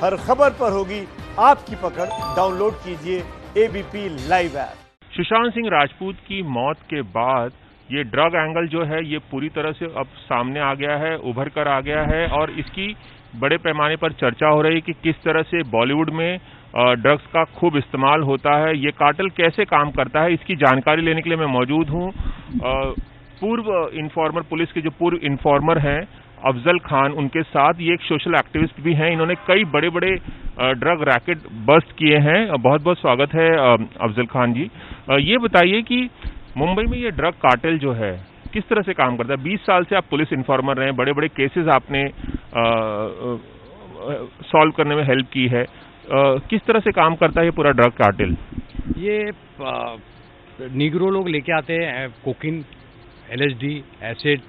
हर खबर पर होगी आपकी पकड़। डाउनलोड कीजिए ABP live app. Sushant Singh Rajput की मौत के बाद ये ड्रग एंगल जो है ये पूरी तरह से अब सामने आ गया है, उभर कर आ गया है और इसकी बड़े पैमाने पर चर्चा हो रही है कि किस तरह से बॉलीवुड में ड्रग्स का खूब इस्तेमाल होता है, ये कार्टेल कैसे काम करता है, इसकी जानकारी लेने के लिए मैं मौजूद हूँ। पूर्व इन्फॉर्मर, पुलिस के जो पूर्व इन्फॉर्मर हैं अफजल खान, उनके साथ ये एक सोशल एक्टिविस्ट भी हैं। इन्होंने कई बड़े बड़े ड्रग रैकेट बस्ट किए हैं। बहुत बहुत स्वागत है अफजल खान जी। ये बताइए कि मुंबई में ये ड्रग कार्टेल जो है किस तरह से काम करता है। 20 साल से आप पुलिस इन्फॉर्मर रहे हैं, बड़े बड़े केसेस आपने सॉल्व करने में हेल्प की है। किस तरह से काम करता है ये पूरा ड्रग कार्टेल? ये निग्रो लोग लेके आते हैं कोकीन, LSD, एसिड,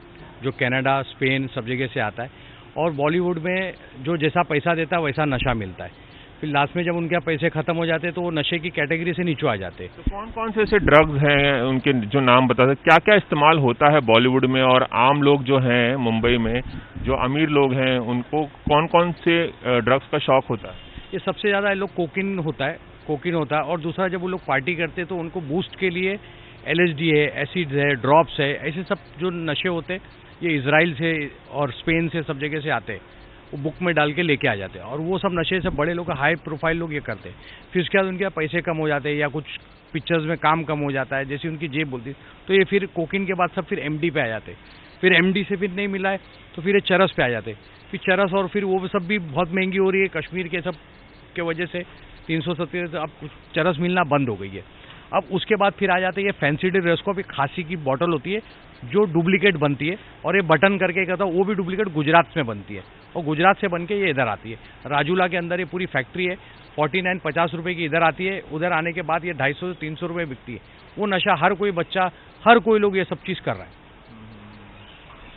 जो कनाडा, स्पेन सब जगह से आता है और बॉलीवुड में जो जैसा पैसा देता है वैसा नशा मिलता है। फिर लास्ट में जब उनके पैसे खत्म हो जाते हैं तो वो नशे की कैटेगरी से नीचे आ जाते हैं। तो कौन कौन से ऐसे ड्रग्स हैं, उनके जो नाम बता सकते, क्या क्या इस्तेमाल होता है बॉलीवुड में, और आम लोग जो हैं मुंबई में, जो अमीर लोग हैं, उनको कौन कौन से ड्रग्स का शौक होता है? ये सबसे ज़्यादा लोग कोकीन होता है और दूसरा जब वो लोग पार्टी करते हैं तो उनको बूस्ट के लिए LSD है, एसिड है, ड्रॉप्स है, ऐसे सब जो नशे होते हैं ये इजराइल से और स्पेन से सब जगह से आते हैं। वो बुक में डाल के लेके आ जाते हैं और वो सब नशे से बड़े लोग, हाई प्रोफाइल लोग ये करते हैं। फिर उसके बाद उनके पैसे कम हो जाते हैं या कुछ पिक्चर्स में काम कम हो जाता है, जैसे उनकी जेब बोलती है, तो ये फिर कोकीन के बाद सब फिर MD पे आ जाते हैं। फिर MD से फिर नहीं मिला है तो फिर ये चरस पे आ जाते हैं। फिर चरस और फिर वो सब भी बहुत महंगी हो रही है कश्मीर के सब के वजह से। 370 अब चरस मिलना बंद हो गई है। अब उसके बाद फिर आ जाते हैं ये फैंसी रेस्को, एक खांसी की बोतल होती है जो डुप्लीकेट बनती है और ये बटन करके कहता है वो भी डुप्लीकेट गुजरात में बनती है और गुजरात से बन के ये इधर आती है। राजूला के अंदर ये पूरी फैक्ट्री है। 49-50 रुपए की इधर आती है, उधर आने के बाद ये 250 से 300 रुपये बिकती है। वो नशा हर कोई बच्चा, हर कोई लोग ये सब चीज़ कर रहा है।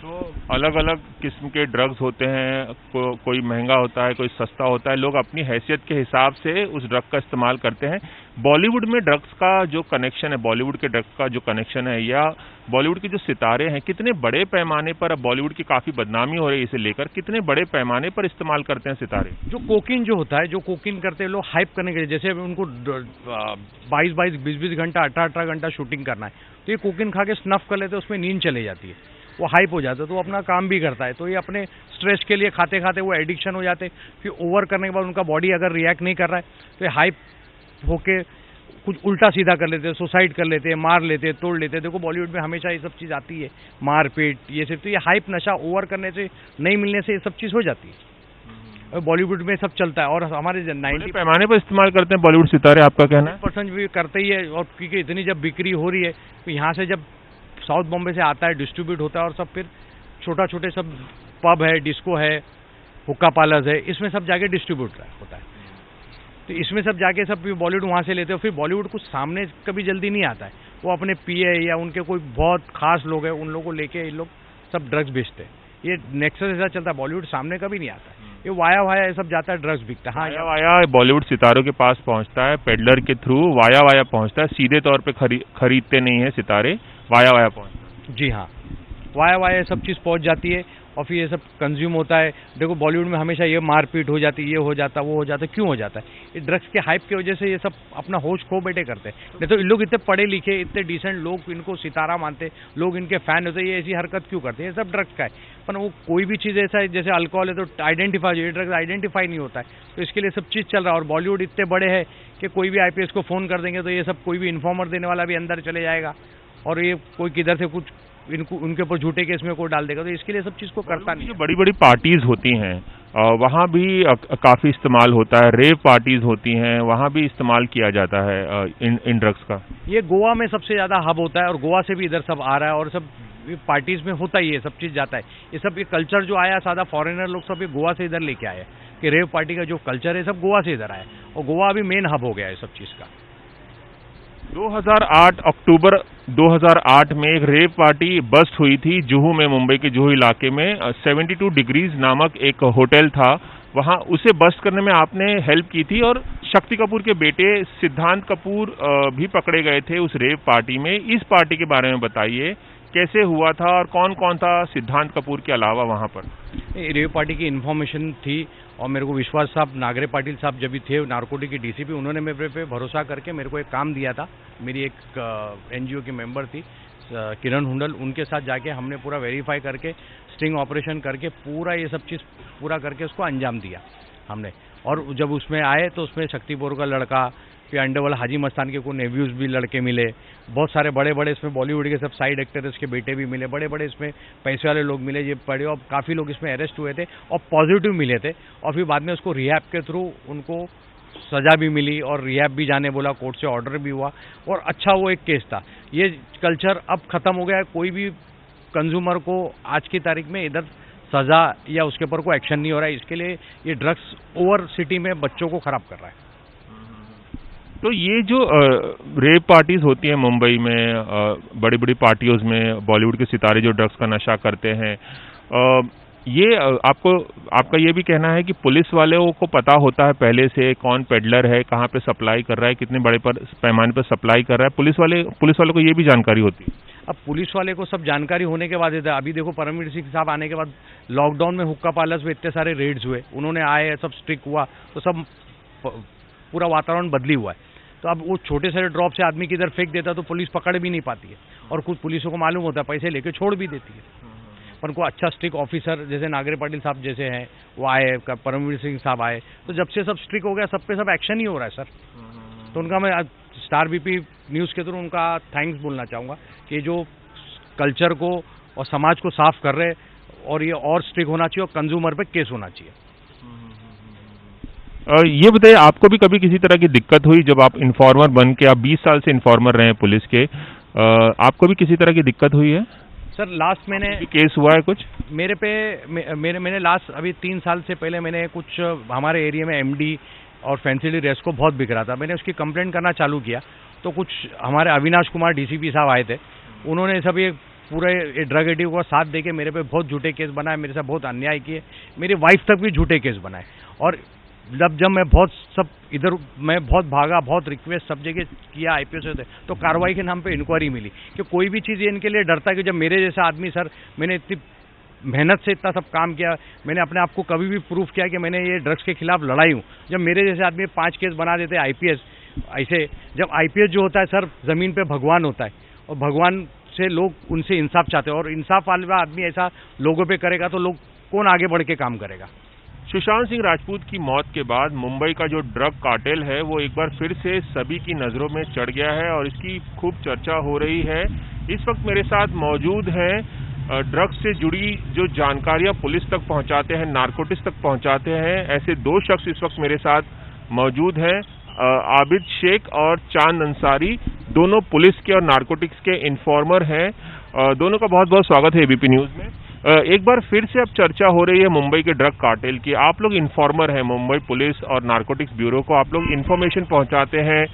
तो अलग अलग किस्म के ड्रग्स होते हैं, कोई महंगा होता है, कोई सस्ता होता है। लोग अपनी हैसियत के हिसाब से उस ड्रग का इस्तेमाल करते हैं। बॉलीवुड में ड्रग्स का जो कनेक्शन है, बॉलीवुड के ड्रग्स का जो कनेक्शन है, या बॉलीवुड के जो सितारे हैं, कितने बड़े पैमाने पर, अब बॉलीवुड की काफ़ी बदनामी हो रही है इसे लेकर, कितने बड़े पैमाने पर इस्तेमाल करते हैं सितारे? जो कोकीन जो होता है, जो कोकीन करते हैं लोग हाइप करने के लिए, जैसे उनको 22-22, 20-20 घंटा, 18-18 घंटा शूटिंग करना है तो ये कोकीन खा के स्नफ कर लेते हैं, उसमें नींद चली जाती है, वो हाइप हो जाता है, तो वो अपना काम भी करता है। तो ये अपने स्ट्रेस के लिए खाते खाते वो एडिक्शन हो जाते, फिर ओवर करने के बाद उनका बॉडी अगर रिएक्ट नहीं कर रहा है तो ये हाइप होके कुछ उल्टा सीधा कर लेते हैं, सुसाइड कर लेते हैं, मार लेते हैं, तोड़ लेते हैं। देखो बॉलीवुड में हमेशा ये सब चीज़ आती है, मारपीट, ये सब। तो ये हाइप नशा ओवर करने से, नहीं मिलने से ये सब चीज़ हो जाती है और बॉलीवुड में सब चलता है। और हमारे 90 पैमाने पर इस्तेमाल करते हैं बॉलीवुड सितारे, आपका कहना है? % भी करते ही है। और क्योंकि इतनी जब बिक्री हो रही है तो यहाँ से जब साउथ बॉम्बे से आता है, डिस्ट्रीब्यूट होता है और सब फिर छोटे सब पब है, डिस्को है, हुक्का पार्लर्स है, इसमें सब जाके डिस्ट्रीब्यूट होता है। तो इसमें सब जाके सब बॉलीवुड वहाँ से लेते हैं। फिर बॉलीवुड कुछ सामने कभी जल्दी नहीं आता है, वो अपने PA या उनके कोई बहुत खास लोग हैं उन लोगों को लेके ये लोग सब ड्रग्स बेचते हैं। ये नेक्सस ऐसा चलता है, बॉलीवुड सामने कभी नहीं आता है, ये वाया ये सब जाता है, ड्रग्स बिकता है। हाँ, वाया बॉलीवुड सितारों के पास पहुँचता है, पेडलर के थ्रू वाया पहुँचता है, सीधे तौर पर खरीदते नहीं है सितारे, वाया पहुँचता है। जी हाँ, वाया सब चीज़ पहुँच जाती है और फिर ये सब कंज्यूम होता है। देखो बॉलीवुड में हमेशा ये मारपीट हो जाती है, ये हो जाता, वो हो जाता, क्यों हो जाता है? ये ड्रग्स के हाइप की वजह से ये सब अपना होश खो बैठे करते हैं। नहीं तो इन लोग इतने पढ़े लिखे, इतने डिसेंट लोग इनको सितारा मानते, लोग इनके फैन होते, ये ऐसी हरकत क्यों करते हैं? ये सब ड्रग्स का है। पर वो कोई भी चीज़ ऐसा है, जैसे अल्कोहल है तो आइडेंटिफाई, ये ड्रग्स आइडेंटिफाई नहीं होता है, तो इसके लिए सब चीज़ चल रहा है। और बॉलीवुड इतने बड़े हैं कि कोई भी IPS को फ़ोन कर देंगे तो ये सब, कोई भी इन्फॉर्मर देने वाला भी अंदर चले जाएगा और ये कोई किधर से कुछ इनको उनके ऊपर झूठे केस में कोई डाल देगा, तो इसके लिए सब चीज़ को करता नहीं। जो बड़ी बड़ी पार्टीज होती हैं वहाँ भी काफ़ी इस्तेमाल होता है, रेव पार्टीज होती हैं, वहाँ भी इस्तेमाल किया जाता है इन ड्रग्स का। ये गोवा में सबसे ज़्यादा हब होता है और गोवा से भी इधर सब आ रहा है और सब पार्टीज में होता ही है, सब चीज़ जाता है। ये सब ये कल्चर जो आया, सादा फॉरेनर लोग सब ये गोवा से इधर लेके आए कि रेव पार्टी का जो कल्चर है सब गोवा से इधर आया और गोवा अभी मेन हब हो गया है सब चीज़ का। 2008 अक्टूबर 2008 में एक रेव पार्टी बस्ट हुई थी जुहू में, मुंबई के जुहू इलाके में। 72 डिग्रीज नामक एक होटल था, वहां उसे बस्ट करने में आपने हेल्प की थी और शक्ति कपूर के बेटे सिद्धांत कपूर भी पकड़े गए थे उस रेव पार्टी में। इस पार्टी के बारे में बताइए, कैसे हुआ था और कौन कौन था सिद्धांत कपूर के अलावा वहां पर? रेव पार्टी की इन्फॉर्मेशन थी और मेरे को विश्वास साहब, नागरे पाटिल साहब जब भी थे नारकोटिक के डीसीपी, उन्होंने मेरे पे भरोसा करके मेरे को एक काम दिया था। मेरी एक एनजीओ की मेंबर थी किरण हुंडल, उनके साथ जाके हमने पूरा वेरीफाई करके स्टिंग ऑपरेशन करके पूरा ये सब चीज़ पूरा करके उसको अंजाम दिया हमने। और जब उसमें आए तो उसमें शक्तिपुर का लड़का, फिर अंडरवर्ल्ड हाजी मस्तान के को नेव्यूज भी लड़के मिले, बहुत सारे बड़े बड़े इसमें बॉलीवुड के सब साइड एक्टर्स के बेटे भी मिले, बड़े बड़े इसमें पैसे वाले लोग मिले ये पड़े, और काफ़ी लोग इसमें अरेस्ट हुए थे और पॉजिटिव मिले थे। और फिर बाद में उसको रिहैब के थ्रू उनको सज़ा भी मिली और रिहैब भी जाने बोला, कोर्ट से ऑर्डर भी हुआ, और अच्छा वो एक केस था। ये कल्चर अब ख़त्म हो गया है। कोई भी कंज्यूमर को आज की तारीख में इधर सज़ा या उसके ऊपर कोई एक्शन नहीं हो रहा है। इसके लिए ये ड्रग्स ओवर सिटी में बच्चों को ख़राब कर रहा है। तो ये जो रेप पार्टीज होती हैं मुंबई में, बड़ी बड़ी पार्टियों में बॉलीवुड के सितारे जो ड्रग्स का नशा करते हैं, ये आपका ये भी कहना है कि पुलिस वालों को पता होता है पहले से कौन पेडलर है, कहाँ पे सप्लाई कर रहा है, कितने बड़े पैमाने पर सप्लाई कर रहा है, पुलिस वालों को ये भी जानकारी होती है? अब पुलिस वाले को सब जानकारी होने के बाद, अभी देखो परमवीर सिंह साहब आने के बाद लॉकडाउन में हुक्का पार्लर्स में इतने सारे रेड्स हुए, उन्होंने आए, सब स्ट्रिक्ट हुआ, तो सब पूरा वातावरण बदली हुआ है। तो अब वो छोटे से ड्रॉप से आदमी किधर फेंक देता तो पुलिस पकड़ भी नहीं पाती है, और कुछ पुलिसों को मालूम होता है, पैसे लेके छोड़ भी देती है। पर उनको अच्छा स्ट्रिक्ट ऑफिसर जैसे नागरे पाटिल साहब जैसे हैं वो आए, परमवीर सिंह साहब आए, तो जब से सब स्ट्रिक्ट हो गया, सब पे सब एक्शन ही हो रहा है सर। तो उनका मैं स्टार बीपी न्यूज़ के थ्रू उनका थैंक्स बोलना चाहूँगा कि जो कल्चर को और समाज को साफ कर रहे, और ये और स्ट्रिक्ट होना चाहिए और कंज्यूमर पे केस होना चाहिए। ये बताइए, आपको भी कभी किसी तरह की दिक्कत हुई जब आप इन्फॉर्मर बन के, आप 20 साल से इन्फॉर्मर रहे हैं पुलिस के, आपको भी किसी तरह की दिक्कत हुई है? सर लास्ट मैंने केस हुआ है कुछ मैंने लास्ट अभी 3 साल से पहले मैंने कुछ हमारे एरिया में एमडी और फैंसी ड्रेस को बहुत बिक रहा था, मैंने उसकी कंप्लेंट करना चालू किया। तो कुछ हमारे अविनाश कुमार डीसीपी साहब आए थे, उन्होंने सब ये पूरे ड्रग एडिक्ट को साथ देके मेरे पे बहुत झूठे केस बनाए, मेरे साथ बहुत अन्याय किए, मेरी वाइफ तक भी झूठे केस बनाए। और जब मैं बहुत भागा, बहुत रिक्वेस्ट सब जगह किया आईपीएस से, तो कार्रवाई के नाम पे इंक्वायरी मिली कि कोई भी चीज़ इनके लिए डरता है कि जब मेरे जैसा आदमी, सर मैंने इतनी मेहनत से इतना सब काम किया, मैंने अपने आप को कभी भी प्रूफ किया कि मैंने ये ड्रग्स के खिलाफ लड़ाई हूँ। जब मेरे जैसे आदमी 5 केस बना देते आईपीएस, ऐसे जब आईपीएस जो होता है सर ज़मीन पे भगवान होता है, और भगवान से लोग उनसे इंसाफ चाहते हैं, और इंसाफ वाला आदमी ऐसा लोगों पे करेगा तो लोग कौन आगे बढ़ के काम करेगा। सुशांत सिंह राजपूत की मौत के बाद मुंबई का जो ड्रग कार्टेल है वो एक बार फिर से सभी की नज़रों में चढ़ गया है और इसकी खूब चर्चा हो रही है। इस वक्त मेरे साथ मौजूद हैं ड्रग्स से जुड़ी जो जानकारियां पुलिस तक पहुंचाते हैं, नारकोटिक्स तक पहुंचाते हैं, ऐसे 2 शख्स इस वक्त मेरे साथ मौजूद हैं, आबिद शेख और चांद अंसारी, दोनों पुलिस के और नारकोटिक्स के इन्फॉर्मर हैं। दोनों का बहुत बहुत स्वागत है एबीपी न्यूज़ में। एक बार फिर से अब चर्चा हो रही है मुंबई के ड्रग कार्टेल की। आप लोग इन्फॉर्मर हैं, मुंबई पुलिस और नारकोटिक्स ब्यूरो को आप लोग इन्फॉर्मेशन पहुंचाते हैं,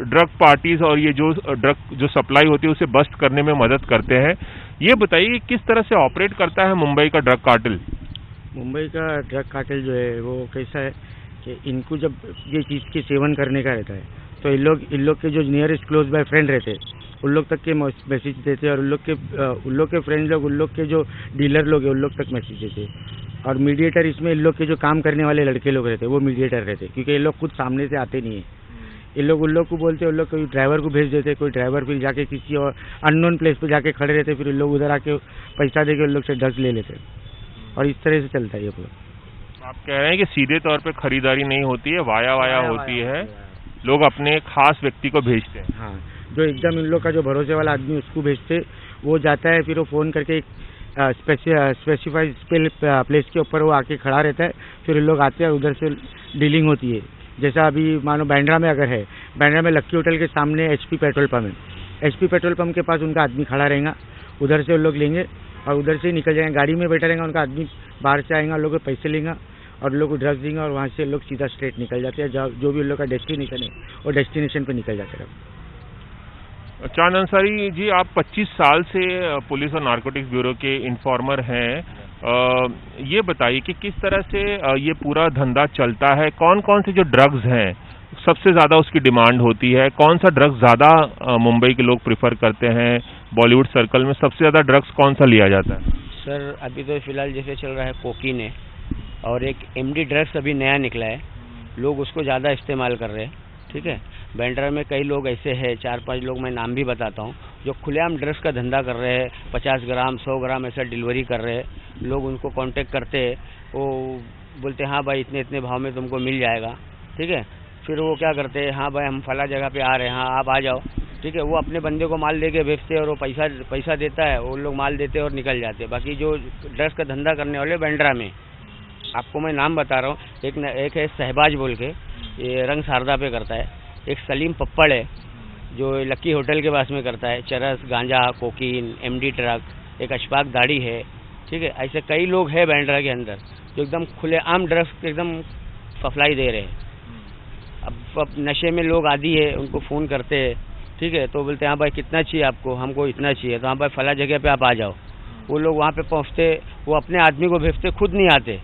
ड्रग पार्टीज और ये जो ड्रग जो सप्लाई होती है उसे बस्ट करने में मदद करते हैं। ये बताइए किस तरह से ऑपरेट करता है मुंबई का ड्रग कार्टेल? मुंबई का ड्रग कार्टेल जो है वो कैसा है कि इनको जब ये चीज़ के सेवन करने का रहता है तो इन लोग के जो नियरेस्ट क्लोज बाय फ्रेंड रहते हैं उन लोग तक के मैसेज देते हैं, और उन लोग के फ्रेंड लोग, उन लोग के जो डीलर लोग हैं उन लोग तक मैसेज देते हैं। और मीडिएटर इसमें इन लोग के जो काम करने वाले लड़के लोग रहते हैं वो मीडिएटर रहते हैं, क्योंकि ये लोग खुद सामने से आते नहीं है। ये लोग उन लोग को बोलते हैं, उन लोग कोई ड्राइवर को भेज देते, कोई ड्राइवर फिर जाके किसी और अननोन प्लेस पे जाके खड़े रहते, फिर इन लोग उधर आके पैसा देके उन लोग से ड्रग्स ले लेते, और इस तरह से चलता है ये पूरा। आप कह रहे हैं कि सीधे तौर पे खरीदारी नहीं होती है, वाया होती है, लोग अपने खास व्यक्ति को भेजते हैं। हाँ, जो एकदम इन लोग का जो भरोसे वाला आदमी उसको भेजते, वो जाता है, फिर वो फ़ोन करके एक स्पेसिफाइड प्लेस के ऊपर वो आके खड़ा रहता है, फिर इन लोग आते हैं, उधर से डीलिंग होती है। जैसा अभी मानो बांद्रा में अगर है, बांद्रा में लक्की होटल के सामने एचपी पेट्रोल पंप है, एचपी पेट्रोल पंप के पास उनका आदमी खड़ा रहेगा, उधर से उन लोग लेंगे और उधर से निकल जाएंगे, गाड़ी में बैठा रहेगा, उनका आदमी बाहर से आएगा, लोगों को पैसे लेंगे और लोग को ड्रग्स देंगे, और वहाँ से लोग सीधा स्ट्रेट निकल जाते हैं, जो भी उन लोग का डेस्टिनेशन है वो डेस्टिनेशन पे निकल जाते हैं। चांद अंसारी जी, आप 25 साल से पुलिस और नारकोटिक्स ब्यूरो के इन्फॉर्मर हैं, ये बताइए कि किस तरह से ये पूरा धंधा चलता है, कौन कौन से जो ड्रग्स हैं सबसे ज़्यादा उसकी डिमांड होती है, कौन सा ड्रग्स ज़्यादा मुंबई के लोग प्रिफर करते हैं, बॉलीवुड सर्कल में सबसे ज़्यादा ड्रग्स कौन सा लिया जाता है? सर अभी तो फिलहाल जैसे चल रहा है कोकीन है, और एक एमडी ड्रग्स अभी नया निकला है, लोग उसको ज़्यादा इस्तेमाल कर रहे हैं। ठीक है, बैंड्रा में कई लोग ऐसे हैं, 4-5 लोग मैं नाम भी बताता हूँ, जो खुलेआम ड्रग्स का धंधा कर रहे हैं, 50 ग्राम 100 ग्राम ऐसा डिलीवरी कर रहे हैं। लोग उनको कांटेक्ट करते हैं, वो बोलते हैं हाँ भाई इतने इतने भाव में तुमको मिल जाएगा। ठीक है, फिर वो क्या करते हैं, हाँ भाई हम फला जगह पे आ रहे हैं, हाँ आप आ जाओ। ठीक है, वो अपने बंदे को माल दे के भेजते हैं और वो पैसा देता है, वो लोग माल देते हैं और निकल जाते हैं। बाकी जो ड्रग्स का धंधा करने वाले बैंड्रा में, आपको मैं नाम बता रहा हूँ, एक है शहबाज बोल के, ये रंग शारदा पे करता है। एक सलीम पप्पड़ है जो लक्की होटल के पास में करता है, चरस, गांजा, कोकीन, एमडी ड्रग। एक अशफाक दाढ़ी है। ठीक है, ऐसे कई लोग हैं बैंड्रा के अंदर जो एकदम खुलेआम ड्रग्स एकदम सप्लाई दे रहे हैं। अब नशे में लोग आदी है, उनको फ़ोन करते हैं। ठीक है, तो बोलते हैं हाँ भाई कितना चाहिए आपको, हमको इतना चाहिए, तो हाँ भाई फला जगह पे आप आ जाओ। वो लोग वहाँ पे पहुँचते, वो अपने आदमी को भेजते, खुद नहीं आते।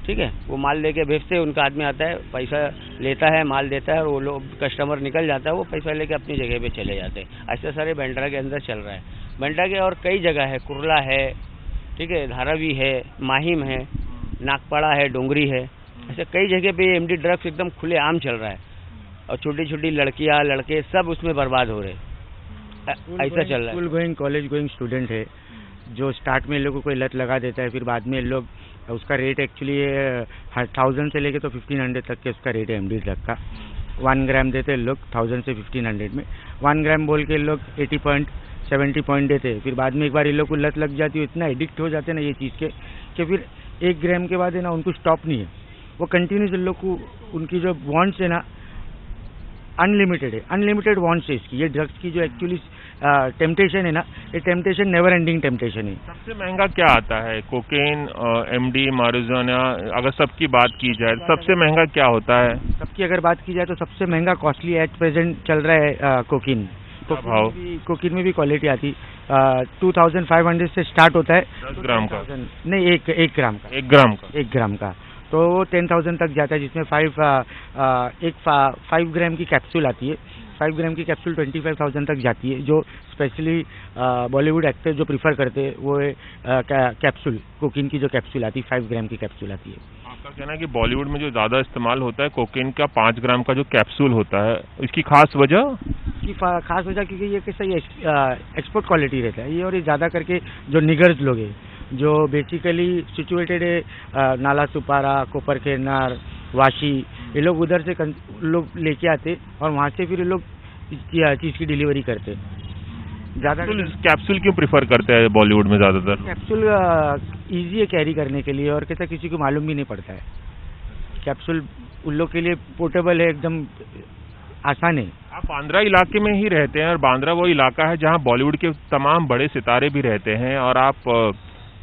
ठीक है, वो माल लेके भेजते, उनका आदमी आता है, पैसा लेता है, माल देता है और वो लोग कस्टमर निकल जाता है, वो पैसा लेके अपनी जगह पे चले जाते हैं। ऐसे सारे बैंड्रा के अंदर चल रहा है। बैंड्रा के और कई जगह है, कुरला है, ठीक है, धारावी है, माहिम है, नागपाड़ा है, डोंगरी है, ऐसे कई जगह पे एमडी ड्रग्स एकदम खुले आम चल रहा है और छोटी छोटी लड़कियां लड़के सब उसमें बर्बाद हो रहे हैं। ऐसा चल रहा है। School going college going student है जो स्टार्ट में इन लोगों को कोई लत लगा देता है, फिर बाद में इन लोग उसका रेट एक्चुअली 1000 से लेके तो 1500 तक के उसका रेट है एमडी ड्रग का। 1 ग्राम देते हैं लोग 1000 से 1500 में। 1 ग्राम बोल के लोग 80 पॉइंट 70 पॉइंट देते हैं। फिर बाद में एक बार इन लोग को लत लग जाती है, इतना एडिक्ट हो जाते हैं ना ये चीज़ के कि फिर 1 ग्राम के बाद है ना उनको स्टॉप नहीं है, वो कंटिन्यूस इन लोग को उनकी जो वांट्स है ना अनलिमिटेड है, अनलिमिटेड वांट्स है इसकी। ये ड्रग्स की जो एक्चुअली टेम्पटेशन है ना, ये टेम्पटेशन नेवर एंडिंग टेम्पटेशन है। सबसे महंगा क्या आता है? कोकेन, एमडी, मारिजुआना, अगर सबकी बात की जाए सबसे महंगा क्या होता है? सबकी अगर बात की जाए तो सबसे महंगा कॉस्टली एट प्रेजेंट चल रहा है कोकीन। कोकीन में भी क्वालिटी आती 2500 से स्टार्ट होता है। 10 ग्राम का नहीं, 1 ग्राम का। 1 ग्राम का तो 10,000 तक जाता है, जिसमें 5 ग्राम की कैप्सूल आती है। 5 ग्राम की कैप्सूल 25,000 तक जाती है। जो स्पेशली बॉलीवुड एक्टर जो प्रीफर करते हैं वो कैप्सूल, कोकीन की जो कैप्सूल आती है 5 ग्राम की कैप्सूल आती है। आपका कहना है कि बॉलीवुड में जो ज़्यादा इस्तेमाल होता है कोकेन का 5 ग्राम का जो कैप्सूल होता है, इसकी खास वजह? इसकी खास वजह क्योंकि ये कैसा ये एक्सपोर्ट क्वालिटी रहता है ये, और ये ज़्यादा करके जो निगर्स लोग हैं जो बेसिकली सिचुएटेड है नाला सुपारा, कोपर खेरनार, वाशी, ये लोग उधर से लोग लेके आते और वहाँ से फिर ये लोग चीज़ की डिलीवरी करते। ज़्यादा कैप्सूल क्यों प्रिफर करते हैं बॉलीवुड में ज़्यादातर? कैप्सूल ईजी है कैरी करने के लिए और कैसा किसी को मालूम भी नहीं पड़ता है। कैप्सूल उन लोग के लिए पोर्टेबल है, एकदम आसान है। आप बांद्रा इलाके में ही रहते हैं और बांद्रा वो इलाका है जहाँ बॉलीवुड के तमाम बड़े सितारे भी रहते हैं, और आप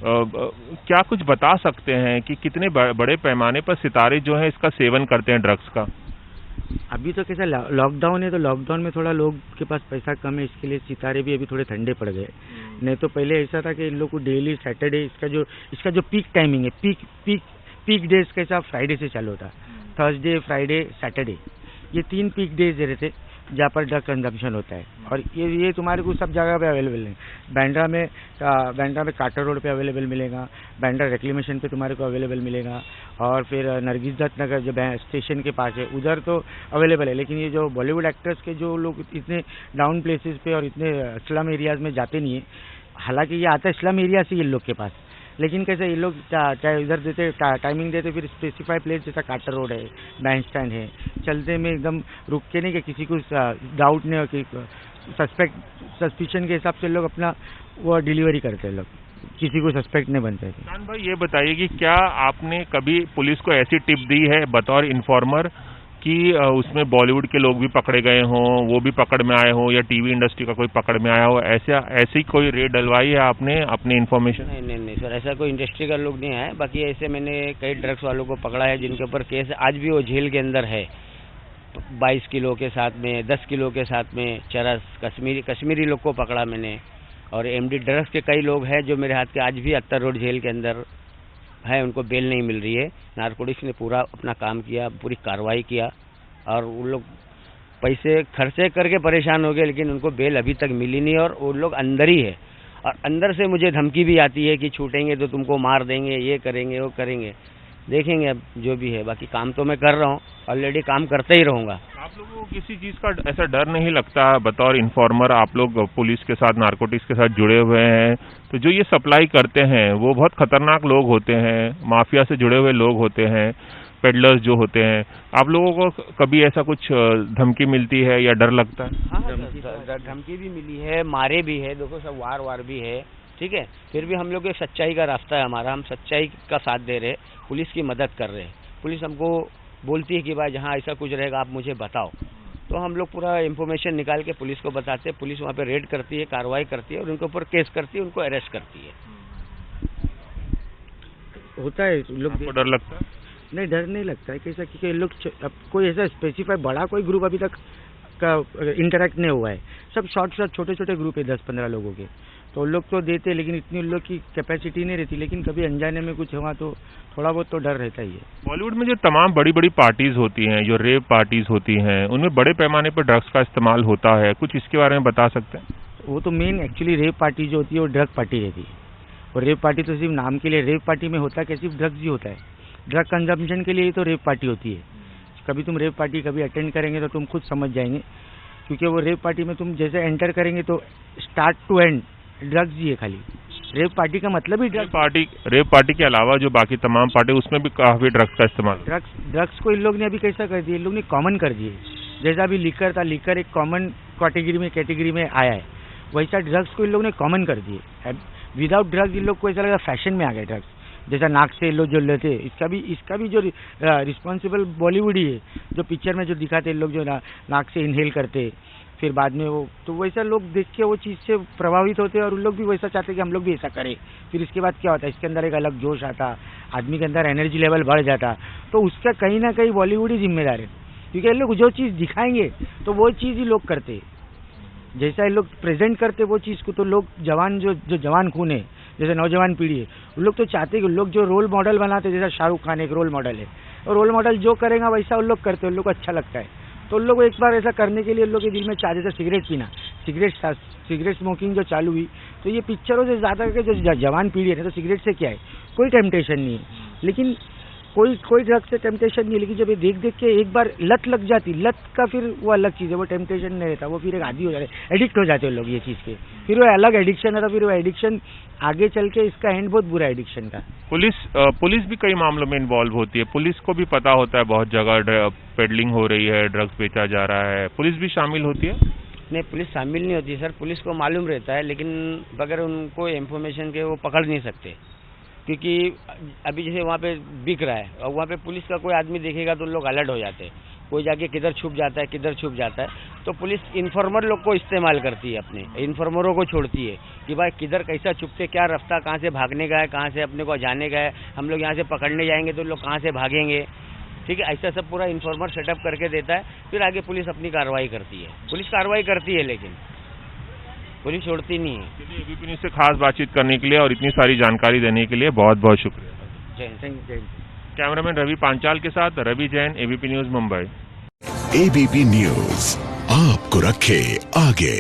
क्या कुछ बता सकते हैं कि कितने बड़े पैमाने पर सितारे जो हैं इसका सेवन करते हैं ड्रग्स का? अभी तो कैसा लॉकडाउन है, तो लॉकडाउन में थोड़ा लोग के पास पैसा कम है, इसके लिए सितारे भी अभी थोड़े ठंडे पड़ गए। नहीं तो पहले ऐसा था कि इन लोग को डेली सैटरडे इसका जो पीक टाइमिंग है, पीक डेज कैसा फ्राइडे से चालू होता, थर्सडे, फ्राइडे, सैटरडे, ये 3 पीक डेज रहते जहाँ पर ड्रग कंजम्पशन होता है। और ये तुम्हारे को सब जगह पे अवेलेबल है। बैंड्रा में कार्टर रोड पे अवेलेबल मिलेगा, बैंड्रा रिक्लेमेशन पे तुम्हारे को अवेलेबल मिलेगा, और फिर नरगिस दत्त नगर जो स्टेशन के पास है उधर तो अवेलेबल है। लेकिन ये जो बॉलीवुड एक्टर्स के जो लोग इतने डाउन प्लेसेस पे और इतने स्लम एरियाज में जाते नहीं है, हालांकि ये आता है स्लम एरिया से ये लोग के पास, लेकिन कैसे ये लोग चाहे इधर देते टाइमिंग देते, फिर स्पेसिफाइड प्लेस जैसा कार्टर रोड है, बैंड स्टैंड है, चलते में एकदम रुक के नहीं कि किसी को डाउट नहीं हो कि सस्पिशन के हिसाब से लोग अपना वो डिलीवरी करते हैं, लोग किसी को सस्पेक्ट नहीं बनते। किसान भाई ये बताइए कि क्या आपने कभी पुलिस को ऐसी टिप दी है बतौर इन्फॉर्मर कि उसमें बॉलीवुड के लोग भी पकड़े गए हों, वो भी पकड़ में आए हों, या टीवी इंडस्ट्री का कोई पकड़ में आया हो, ऐसी कोई रेड डलवाई है आपने अपनी इन्फॉर्मेशन? नहीं सर, ऐसा कोई इंडस्ट्री का लोग नहीं है। बाकी ऐसे मैंने कई ड्रग्स वालों को पकड़ा है जिनके ऊपर केस आज भी वो जेल के अंदर है। 22 किलो के साथ में, 10 किलो के साथ में चरस, कश्मीरी लोग को पकड़ा मैंने, और एमडी ड्रग्स के कई लोग हैं जो मेरे हाथ के आज भी अत्तर रोड जेल के अंदर है, उनको बेल नहीं मिल रही है। नारकोटिक्स ने पूरा अपना काम किया, पूरी कार्रवाई किया, और वो लोग पैसे खर्चे करके परेशान हो गए, लेकिन उनको बेल अभी तक मिली नहीं, और वो लोग अंदर ही है। और अंदर से मुझे धमकी भी आती है कि छूटेंगे तो तुमको मार देंगे, ये करेंगे वो करेंगे। देखेंगे अब जो भी है। बाकी काम तो मैं कर रहा हूँ, ऑलरेडी काम करते ही रहूँगा। आप लोगों को किसी चीज का ऐसा डर नहीं लगता? बतौर इन्फॉर्मर आप लोग पुलिस के साथ, नारकोटिक्स के साथ जुड़े हुए हैं, तो जो ये सप्लाई करते हैं वो बहुत खतरनाक लोग होते हैं, माफिया से जुड़े हुए लोग होते हैं, पेडलर्स जो होते हैं। आप लोगों को कभी ऐसा कुछ धमकी मिलती है या डर लगता है? हाँ, धमकी भी मिली है, मारे भी है, देखो सब वार भी है, ठीक है। फिर भी हम लोग एक सच्चाई का रास्ता है हमारा, हम सच्चाई का साथ दे रहे हैं, पुलिस की मदद कर रहे हैं। पुलिस हमको बोलती है कि भाई जहाँ ऐसा कुछ रहेगा आप मुझे बताओ, तो हम लोग पूरा इन्फॉर्मेशन निकाल के पुलिस को बताते हैं। पुलिस वहाँ पे रेड करती है, कार्रवाई करती है और उनके ऊपर केस करती है, उनको अरेस्ट करती है। होता है लोग। आपको डर लगता है? नहीं, डर नहीं लगता है कैसा, क्योंकि लोग अब कोई ऐसा स्पेसिफाई बड़ा कोई ग्रुप अभी तक का इंटरेक्ट नहीं हुआ है। सब शॉर्ट छोटे छोटे ग्रुप है 10-15 लोगों के, तो लोग तो देते, लेकिन इतनी उन लोग की कैपेसिटी नहीं रहती। लेकिन कभी अनजाने में कुछ हुआ तो थोड़ा बहुत तो डर रहता ही है। बॉलीवुड में जो तमाम बड़ी बड़ी पार्टीज होती हैं, जो रेव पार्टीज होती हैं, उनमें बड़े पैमाने पर ड्रग्स का इस्तेमाल होता है, कुछ इसके बारे में बता सकते हैं? वो तो मेन एक्चुअली रेव पार्टी जो होती है वो ड्रग पार्टी रहती है। और रेव पार्टी तो सिर्फ नाम के लिए, रेव पार्टी में होता क्या, सिर्फ ड्रग्स ही होता है। ड्रग कंजम्पशन के लिए ही तो रेव पार्टी होती है। कभी तुम रेव पार्टी कभी अटेंड करेंगे तो तुम खुद समझ जाएंगे, क्योंकि वो रेव पार्टी में तुम जैसे एंटर करेंगे तो स्टार्ट टू एंड ड्रग्स ही है खाली। रेव पार्टी का मतलब ही रेव पार्टी के अलावा जो बाकी तमाम पार्टी, उसमें भी काफी ड्रग्स का इस्तेमाल। ड्रग्स को इन लोग ने अभी कैसा कर दिया, इन लोग ने कॉमन कर दिए। जैसा अभी लिकर था, लिकर एक कॉमन कैटेगरी में आया है, वैसा ड्रग्स को इन लोग ने कॉमन कर दिए। विदाउट ड्रग्स इन लोग को ऐसा लगा फैशन में आ गए ड्रग्स। जैसा नाक से लोग जो लेते, इसका भी जो रिस्पॉन्सिबल बॉलीवुड ही है। जो पिक्चर में जो दिखाते लोग जो नाक से इनहेल करते, फिर बाद में वो, तो वैसा लोग देख के वो चीज़ से प्रभावित होते हैं और उन लोग भी वैसा चाहते कि हम लोग भी ऐसा करें। फिर इसके बाद क्या होता है, इसके अंदर एक अलग जोश आता, आदमी के अंदर एनर्जी लेवल बढ़ जाता। तो उसका कहीं ना कहीं बॉलीवुड ही जिम्मेदार है, क्योंकि ये लोग जो चीज़ दिखाएंगे तो वो चीज़ ही लोग करते। जैसा ये लोग प्रेजेंट करते वो चीज़ को, तो लोग जवान जो जवान खून है, जैसे नौजवान पीढ़ी है, उन लोग तो चाहते हैं कि लोग जो रोल मॉडल बनाते, जैसा शाहरुख खान एक रोल मॉडल है, और रोल मॉडल जो करेगा वैसा उन लोग करते, उन लोग को अच्छा लगता है। तो उन लोग को एक बार ऐसा करने के लिए उन लोग के दिल में चाह जैसे सिगरेट पीना, सिगरेट स्मोकिंग जो चालू हुई, तो ये पिक्चरों से ज़्यादा करके जो जवान पीढ़ी है, तो सिगरेट से क्या है, कोई टेम्पटेशन नहीं है। लेकिन कोई ड्रग से टेम्पटेशन नहीं है, लेकिन जब ये देख के एक बार लत लग जाती, लत का फिर वो अलग चीज़ है, वो टेम्पटेशन नहीं रहता, वो फिर एक आदी हो जाते, एडिक्ट हो जाते हैं लोग ये चीज़ के, फिर वो अलग एडिक्शन है। तो फिर वो एडिक्शन आगे चल के इसका एंड बहुत बुरा एडिक्शन का। पुलिस भी कई मामलों में इन्वॉल्व होती है। पुलिस को भी पता होता है बहुत जगह पेडलिंग हो रही है, ड्रग्स बेचा जा रहा है, पुलिस भी शामिल होती है? नहीं, पुलिस शामिल नहीं होती सर। पुलिस को मालूम रहता है, लेकिन बगैर उनको इन्फॉर्मेशन के वो पकड़ नहीं सकते, क्योंकि अभी जैसे वहाँ पे बिक रहा है और वहाँ पे पुलिस का कोई आदमी देखेगा तो लोग अलर्ट हो जाते हैं, कोई जाके किधर छुप जाता है, किधर छुप जाता है। तो पुलिस इन्फॉर्मर लोग को इस्तेमाल करती है, अपने इन्फॉर्मरों को छोड़ती है कि भाई किधर कैसा छुपते, क्या रास्ता, कहाँ से भागने का है, कहाँ से अपने को जाने का है, हम लोग यहाँ से पकड़ने जाएंगे तो लोग कहाँ से भागेंगे, ठीक है। ऐसा सब पूरा इन्फॉर्मर सेटअप करके देता है, फिर आगे पुलिस अपनी कार्रवाई करती है। पुलिस कार्रवाई करती है, लेकिन पुलिस छोड़ती नहीं है। चलिए, एबीपी न्यूज़ से खास बातचीत करने के लिए और इतनी सारी जानकारी देने के लिए बहुत बहुत शुक्रिया। जय हिंद। कैमरामैन रवि पांचाल के साथ Ravi Jain, ABP news Mumbai. ABP news आपको रखे आगे।